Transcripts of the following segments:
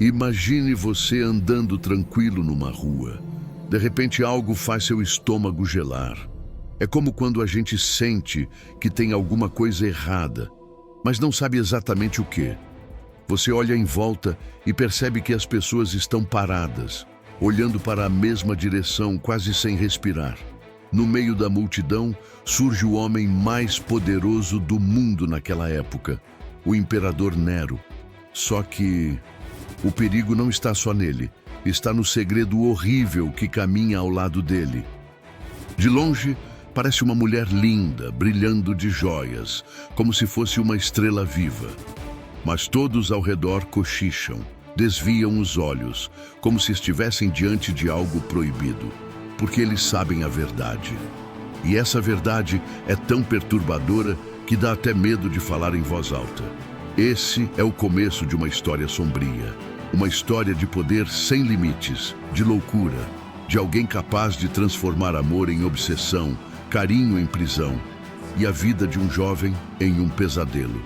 Imagine você andando tranquilo numa rua. De repente algo faz seu estômago gelar. É como quando a gente sente que tem alguma coisa errada, mas não sabe exatamente o quê. Você olha em volta e percebe que as pessoas estão paradas, olhando para a mesma direção, quase sem respirar. No meio da multidão, surge o homem mais poderoso do mundo naquela época, o imperador Nero. Só que o perigo não está só nele, está no segredo horrível que caminha ao lado dele. De longe, parece uma mulher linda, brilhando de joias, como se fosse uma estrela viva. Mas todos ao redor cochicham, desviam os olhos, como se estivessem diante de algo proibido, porque eles sabem a verdade. E essa verdade é tão perturbadora que dá até medo de falar em voz alta. Esse é o começo de uma história sombria, uma história de poder sem limites, de loucura, de alguém capaz de transformar amor em obsessão, carinho em prisão e a vida de um jovem em um pesadelo.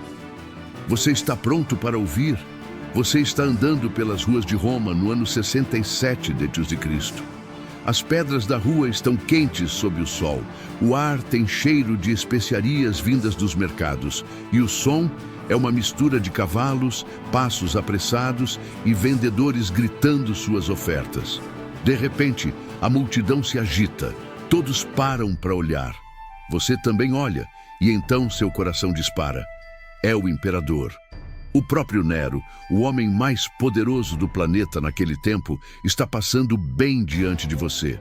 Você está pronto para ouvir? Você está andando pelas ruas de Roma no ano 67 d.C. As pedras da rua estão quentes sob o sol, o ar tem cheiro de especiarias vindas dos mercados e o som é uma mistura de cavalos, passos apressados e vendedores gritando suas ofertas. De repente, a multidão se agita, todos param para olhar. Você também olha e então seu coração dispara. É o imperador. O próprio Nero, o homem mais poderoso do planeta naquele tempo, está passando bem diante de você.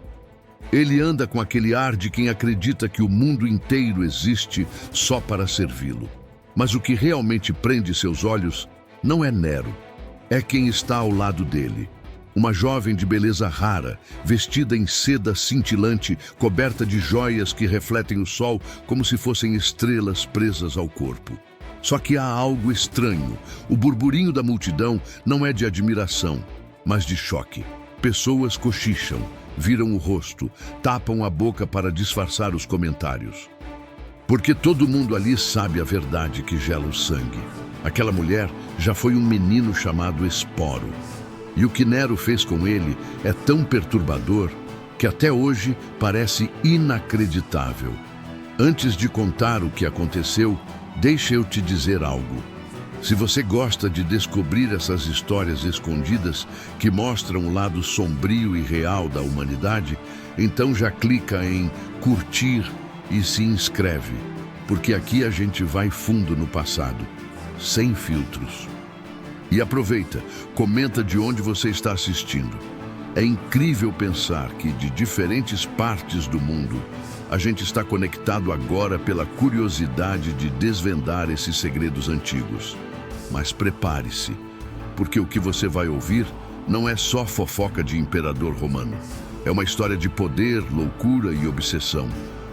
Ele anda com aquele ar de quem acredita que o mundo inteiro existe só para servi-lo. Mas o que realmente prende seus olhos não é Nero, é quem está ao lado dele. Uma jovem de beleza rara, vestida em seda cintilante, coberta de joias que refletem o sol como se fossem estrelas presas ao corpo. Só que há algo estranho. O burburinho da multidão não é de admiração, mas de choque. Pessoas cochicham, viram o rosto, tapam a boca para disfarçar os comentários. Porque todo mundo ali sabe a verdade que gela o sangue. Aquela mulher já foi um menino chamado Esporo. E o que Nero fez com ele é tão perturbador que até hoje parece inacreditável. Antes de contar o que aconteceu, deixa eu te dizer algo. Se você gosta de descobrir essas histórias escondidas que mostram o lado sombrio e real da humanidade, então já clica em curtir e se inscreve, porque aqui a gente vai fundo no passado, sem filtros. E aproveita, comenta de onde você está assistindo. É incrível pensar que de diferentes partes do mundo, a gente está conectado agora pela curiosidade de desvendar esses segredos antigos. Mas prepare-se, porque o que você vai ouvir não é só fofoca de imperador romano. É uma história de poder, loucura e obsessão.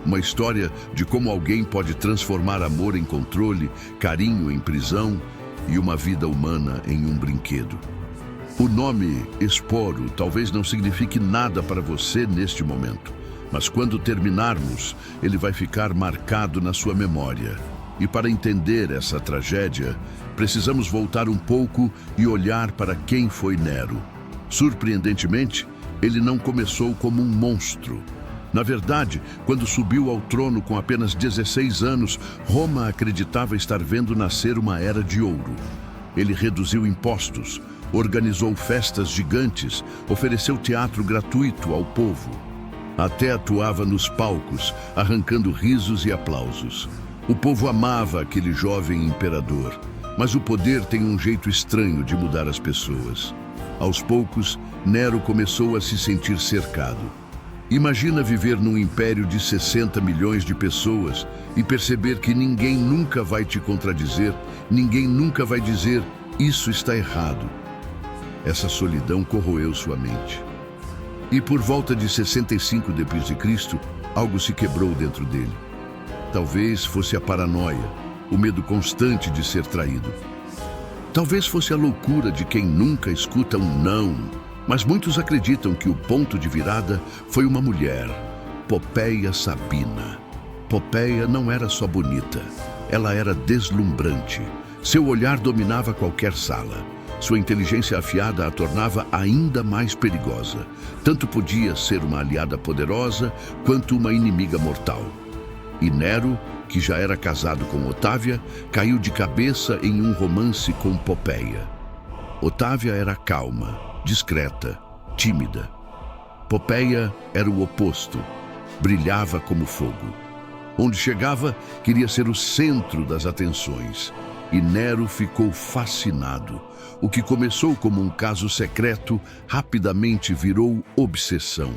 Uma história de como alguém pode transformar amor em controle, carinho em prisão e uma vida humana em um brinquedo. O nome Esporo talvez não signifique nada para você neste momento, mas quando terminarmos, ele vai ficar marcado na sua memória. E para entender essa tragédia, precisamos voltar um pouco e olhar para quem foi Nero. Surpreendentemente, ele não começou como um monstro. Na verdade, quando subiu ao trono com apenas 16 anos, Roma acreditava estar vendo nascer uma era de ouro. Ele reduziu impostos, organizou festas gigantes, ofereceu teatro gratuito ao povo. Até atuava nos palcos, arrancando risos e aplausos. O povo amava aquele jovem imperador, mas o poder tem um jeito estranho de mudar as pessoas. Aos poucos, Nero começou a se sentir cercado. Imagina viver num império de 60 milhões de pessoas e perceber que ninguém nunca vai te contradizer, ninguém nunca vai dizer, isso está errado. Essa solidão corroeu sua mente. E por volta de 65 d.C., algo se quebrou dentro dele. Talvez fosse a paranoia, o medo constante de ser traído. Talvez fosse a loucura de quem nunca escuta um não. Mas muitos acreditam que o ponto de virada foi uma mulher, Popeia Sabina. Popeia não era só bonita, ela era deslumbrante. Seu olhar dominava qualquer sala. Sua inteligência afiada a tornava ainda mais perigosa. Tanto podia ser uma aliada poderosa, quanto uma inimiga mortal. E Nero, que já era casado com Otávia, caiu de cabeça em um romance com Popeia. Otávia era calma, discreta, tímida. Popeia era o oposto, brilhava como fogo. Onde chegava, queria ser o centro das atenções. E Nero ficou fascinado. O que começou como um caso secreto, rapidamente virou obsessão.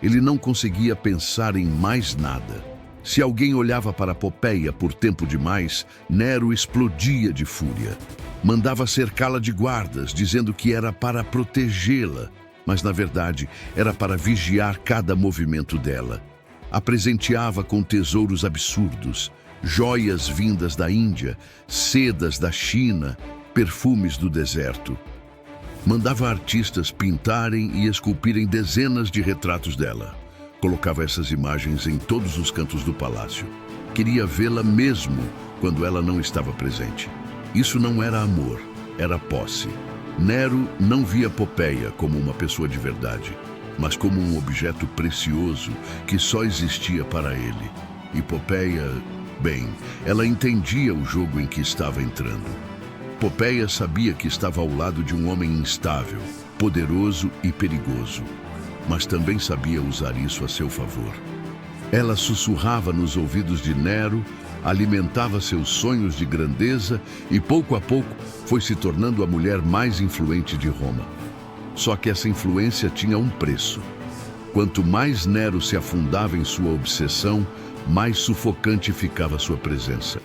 Ele não conseguia pensar em mais nada. Se alguém olhava para Popeia por tempo demais, Nero explodia de fúria. Mandava cercá-la de guardas, dizendo que era para protegê-la, mas na verdade era para vigiar cada movimento dela. A presenteava com tesouros absurdos, joias vindas da Índia, sedas da China, perfumes do deserto. Mandava artistas pintarem e esculpirem dezenas de retratos dela. Colocava essas imagens em todos os cantos do palácio. Queria vê-la mesmo quando ela não estava presente. Isso não era amor, era posse. Nero não via Popeia como uma pessoa de verdade, mas como um objeto precioso que só existia para ele. E Popeia, bem, ela entendia o jogo em que estava entrando. Popeia sabia que estava ao lado de um homem instável, poderoso e perigoso, mas também sabia usar isso a seu favor. Ela sussurrava nos ouvidos de Nero, alimentava seus sonhos de grandeza e, pouco a pouco, foi se tornando a mulher mais influente de Roma. Só que essa influência tinha um preço. Quanto mais Nero se afundava em sua obsessão, mais sufocante ficava sua presença.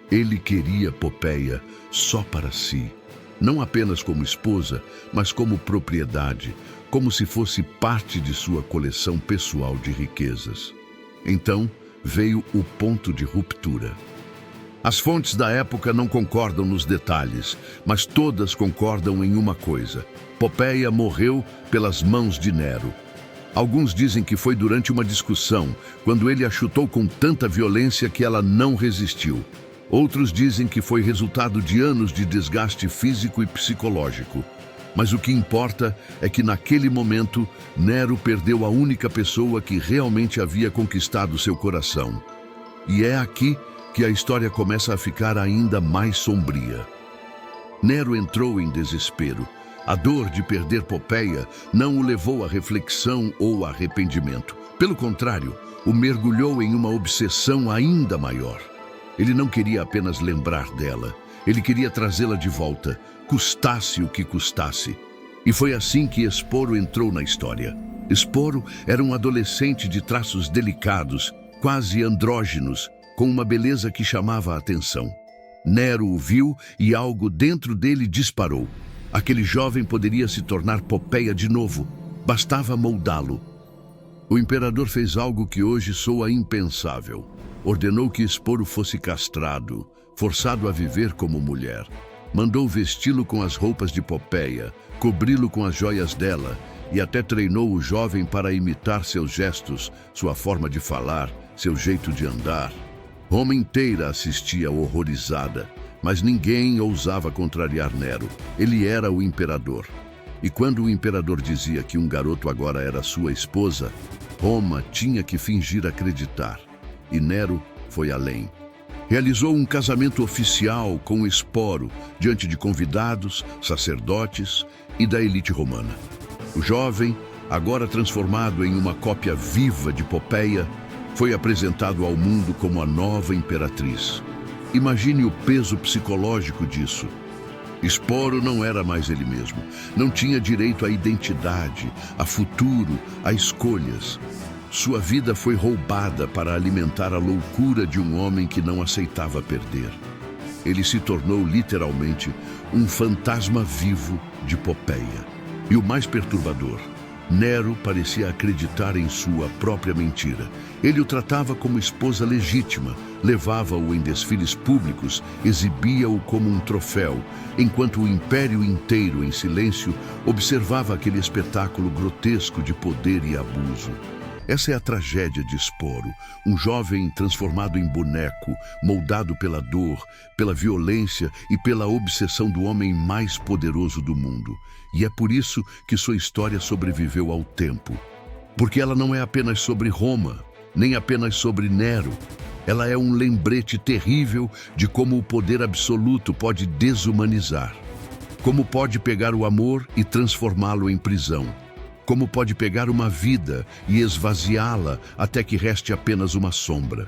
Ele queria Popeia só para si, não apenas como esposa, mas como propriedade, como se fosse parte de sua coleção pessoal de riquezas. Então veio o ponto de ruptura. As fontes da época não concordam nos detalhes, mas todas concordam em uma coisa: Popeia morreu pelas mãos de Nero. Alguns dizem que foi durante uma discussão, quando ele a chutou com tanta violência que ela não resistiu. Outros dizem que foi resultado de anos de desgaste físico e psicológico. Mas o que importa é que naquele momento, Nero perdeu a única pessoa que realmente havia conquistado seu coração. E é aqui que a história começa a ficar ainda mais sombria. Nero entrou em desespero. A dor de perder Popeia não o levou à reflexão ou arrependimento. Pelo contrário, o mergulhou em uma obsessão ainda maior. Ele não queria apenas lembrar dela, ele queria trazê-la de volta, custasse o que custasse. E foi assim que Esporo entrou na história. Esporo era um adolescente de traços delicados, quase andrógenos, com uma beleza que chamava a atenção. Nero o viu e algo dentro dele disparou. Aquele jovem poderia se tornar Popeia de novo, bastava moldá-lo. O imperador fez algo que hoje soa impensável. Ordenou que Esporo fosse castrado, forçado a viver como mulher. Mandou vesti-lo com as roupas de Popeia, cobri-lo com as joias dela e até treinou o jovem para imitar seus gestos, sua forma de falar, seu jeito de andar. Roma inteira assistia horrorizada, mas ninguém ousava contrariar Nero. Ele era o imperador. E quando o imperador dizia que um garoto agora era sua esposa, Roma tinha que fingir acreditar. E Nero foi além. Realizou um casamento oficial com Esporo, diante de convidados, sacerdotes e da elite romana. O jovem, agora transformado em uma cópia viva de Popeia, foi apresentado ao mundo como a nova imperatriz. Imagine o peso psicológico disso. Esporo não era mais ele mesmo. Não tinha direito à identidade, a futuro, a escolhas. Sua vida foi roubada para alimentar a loucura de um homem que não aceitava perder. Ele se tornou literalmente um fantasma vivo de Popeia. E o mais perturbador, Nero parecia acreditar em sua própria mentira. Ele o tratava como esposa legítima, levava-o em desfiles públicos, exibia-o como um troféu, enquanto o império inteiro, em silêncio, observava aquele espetáculo grotesco de poder e abuso. Essa é a tragédia de Sporo, um jovem transformado em boneco, moldado pela dor, pela violência e pela obsessão do homem mais poderoso do mundo. E é por isso que sua história sobreviveu ao tempo. Porque ela não é apenas sobre Roma, nem apenas sobre Nero. Ela é um lembrete terrível de como o poder absoluto pode desumanizar. Como pode pegar o amor e transformá-lo em prisão. Como pode pegar uma vida e esvaziá-la até que reste apenas uma sombra.